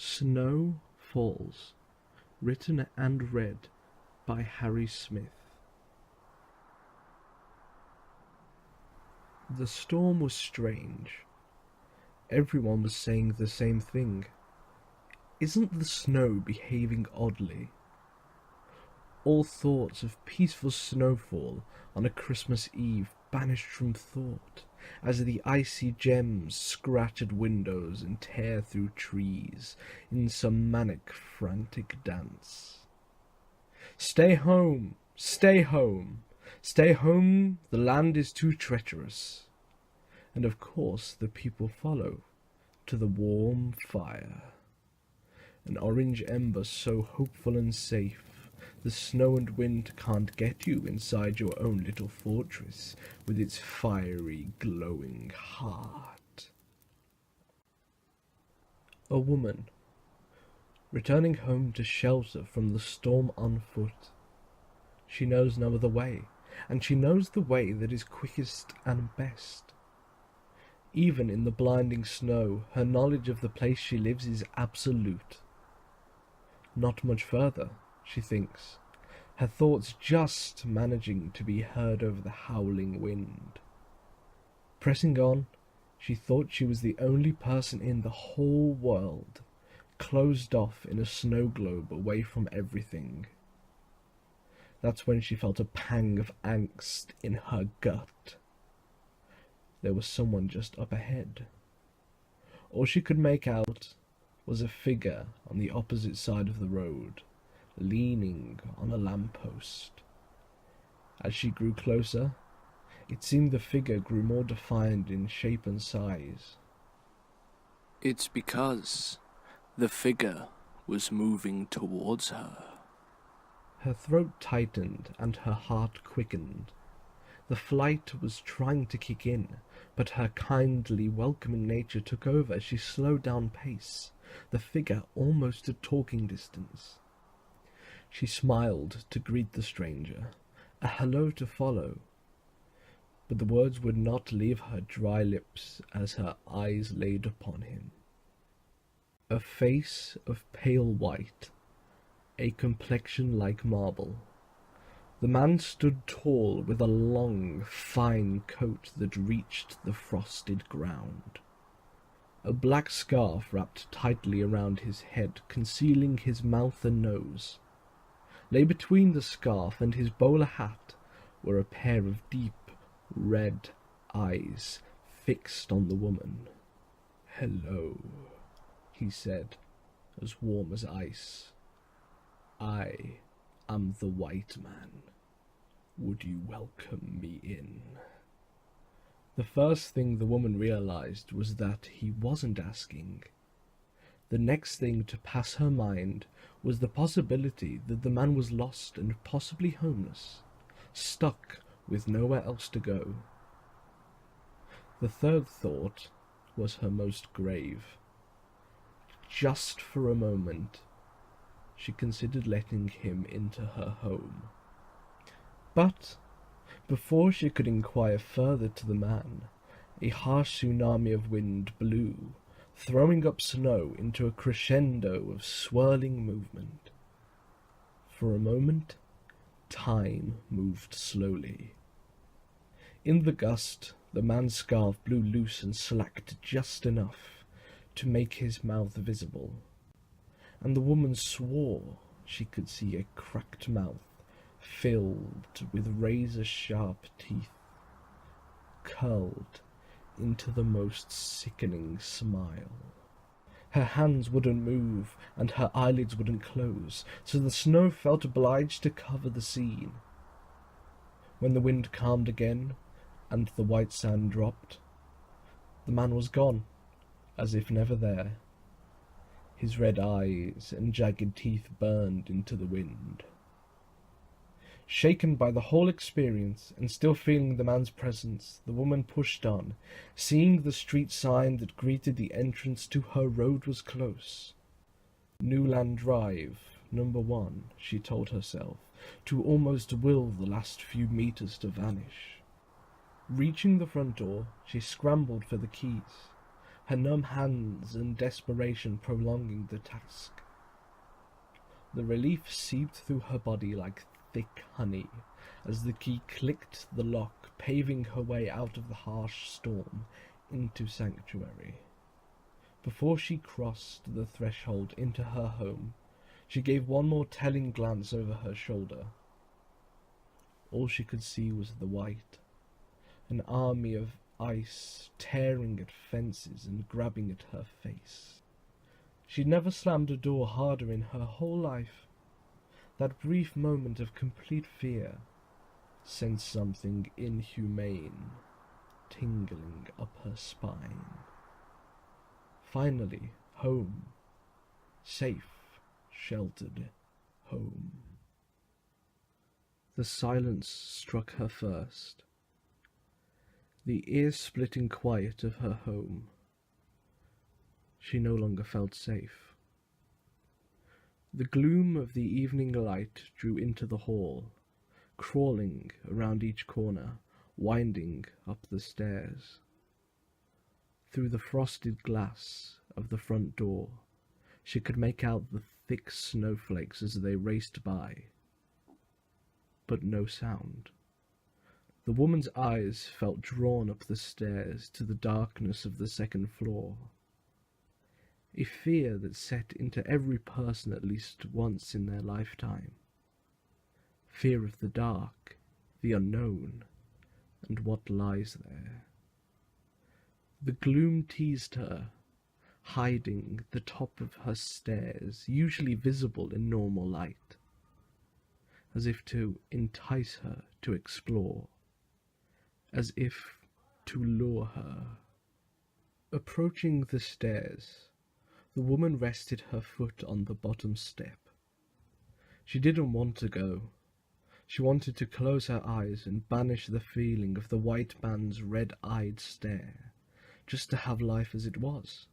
Snow Falls, written and read by Harry Smith. The storm was strange. Everyone was saying the same thing. Isn't the snow behaving oddly? All thoughts of peaceful snowfall on a Christmas Eve banished from thought, as the icy gems scratch at windows and tear through trees in some manic, frantic dance. Stay home! Stay home! Stay home! The land is too treacherous. And of course the people follow to the warm fire. An orange ember so hopeful and safe, the snow and wind can't get you inside your own little fortress with its fiery, glowing heart. A woman, returning home to shelter from the storm on foot. She knows no other way, and she knows the way that is quickest and best. Even in the blinding snow, her knowledge of the place she lives is absolute. Not much further, she thinks, her thoughts just managing to be heard over the howling wind. Pressing on, she thought she was the only person in the whole world, closed off in a snow globe away from everything. That's when she felt a pang of angst in her gut. There was someone just up ahead. All she could make out was a figure on the opposite side of the road, leaning on a lamppost. As she grew closer, it seemed the figure grew more defined in shape and size. It's because the figure was moving towards her. Her throat tightened and her heart quickened. The flight was trying to kick in, but her kindly, welcoming nature took over as she slowed down pace, the figure almost at talking distance. She smiled to greet the stranger, a hello to follow, but the words would not leave her dry lips as her eyes laid upon him. A face of pale white, a complexion like marble. The man stood tall with a long, fine coat that reached the frosted ground. A black scarf wrapped tightly around his head, concealing his mouth and nose. Lay between the scarf and his bowler hat were a pair of deep, red eyes fixed on the woman. "Hello," he said, as warm as ice. "I am the white man. Would you welcome me in?" The first thing the woman realized was that he wasn't asking. The next thing to pass her mind was the possibility that the man was lost and possibly homeless, stuck with nowhere else to go. The third thought was her most grave. Just for a moment, she considered letting him into her home. But before she could inquire further to the man, a harsh tsunami of wind blew, throwing up snow into a crescendo of swirling movement. For a moment, time moved slowly. In the gust, the man's scarf blew loose and slacked just enough to make his mouth visible, and the woman swore she could see a cracked mouth filled with razor-sharp teeth, curled into the most sickening smile. Her hands wouldn't move, and her eyelids wouldn't close, so the snow felt obliged to cover the scene. When the wind calmed again, and the white sand dropped, the man was gone, as if never there. His red eyes and jagged teeth burned into the wind. Shaken by the whole experience, and still feeling the man's presence, the woman pushed on, seeing the street sign that greeted the entrance to her road was close. Newland Drive, number 1, she told herself, to almost will the last few meters to vanish. Reaching the front door, she scrambled for the keys. her numb hands and desperation prolonging the task. The relief seeped through her body like thick honey as the key clicked the lock, paving her way out of the harsh storm into sanctuary. Before she crossed the threshold into her home, she gave one more telling glance over her shoulder. All she could see was the white, an army of ice tearing at fences and grabbing at her face. She'd never slammed a door harder in her whole life. That brief moment of complete fear sent something inhumane tingling up her spine. Finally, home. Safe, sheltered home. The silence struck her first. The ear-splitting quiet of her home. She no longer felt safe. The gloom of the evening light drew into the hall, crawling around each corner, winding up the stairs. Through the frosted glass of the front door, she could make out the thick snowflakes as they raced by. But no sound. The woman's eyes felt drawn up the stairs to the darkness of the second floor. A fear that set into every person at least once in their lifetime. Fear of the dark, the unknown, and what lies there. The gloom teased her, hiding the top of her stairs, usually visible in normal light, as if to entice her to explore, as if to lure her. Approaching the stairs, the woman rested her foot on the bottom step. She didn't want to go. She wanted to close her eyes and banish the feeling of the white man's red-eyed stare, just to have life as it was.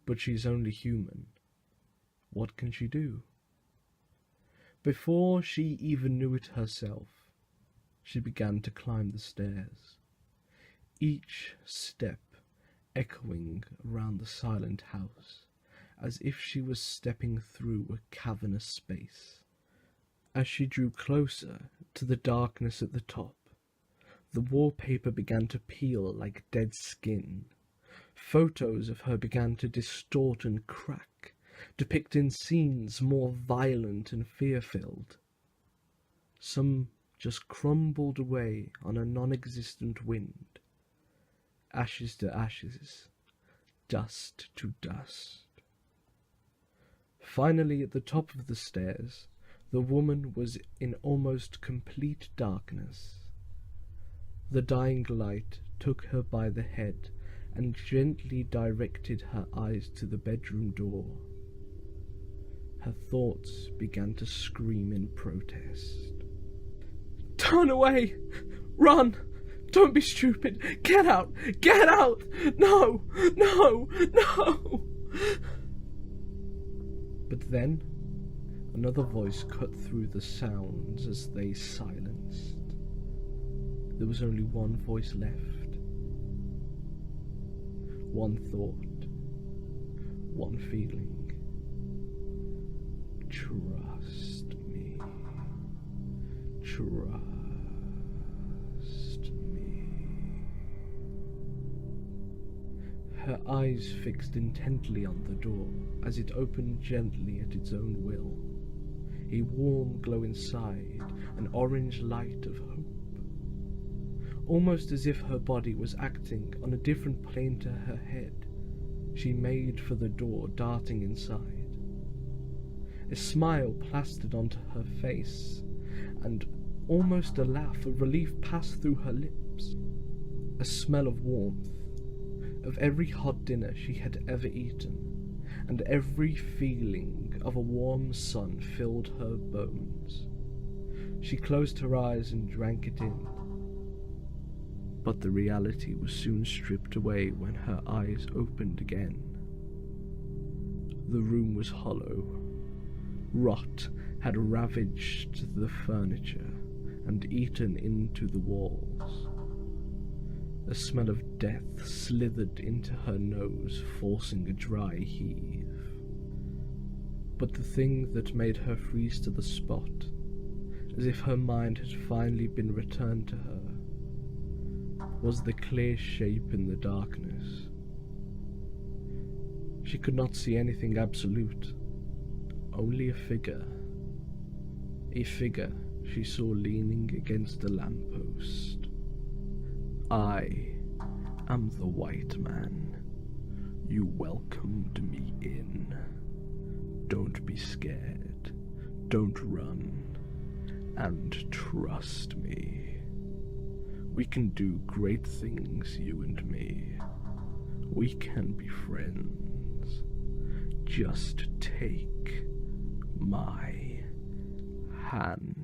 But she's only human. What can she do? Before she even knew it herself, she began to climb the stairs, each step echoing around the silent house, as if she was stepping through a cavernous space. As she drew closer to the darkness at the top, the wallpaper began to peel like dead skin. Photos of her began to distort and crack, depicting scenes more violent and fear-filled. Some just crumbled away on a non-existent wind. Ashes to ashes, dust to dust. Finally, at the top of the stairs, the woman was in almost complete darkness. The dying light took her by the head and gently directed her eyes to the bedroom door. Her thoughts began to scream in protest. "Turn away! Run! Don't be stupid! Get out! Get out! No! No! No!" But then, another voice cut through the sounds as they silenced. There was only one voice left. One thought. One feeling. Trust me. Trust me. Her eyes fixed intently on the door as it opened gently at its own will. A warm glow inside, an orange light of hope. Almost as if her body was acting on a different plane to her head, she made for the door, darting inside. A smile plastered onto her face, and almost a laugh of relief passed through her lips. A smell of warmth, of every hot dinner she had ever eaten, and every feeling of a warm sun filled her bones. She closed her eyes and drank it in. But the reality was soon stripped away when her eyes opened again. The room was hollow. Rot had ravaged the furniture and eaten into the walls. A smell of death slithered into her nose, forcing a dry heave. But the thing that made her freeze to the spot, as if her mind had finally been returned to her, was the clear shape in the darkness. She could not see anything absolute, only a figure. A figure she saw leaning against a lamppost. I am the white man. You welcomed me in. Don't be scared. Don't run. And trust me. We can do great things, you and me. We can be friends. Just take my hand.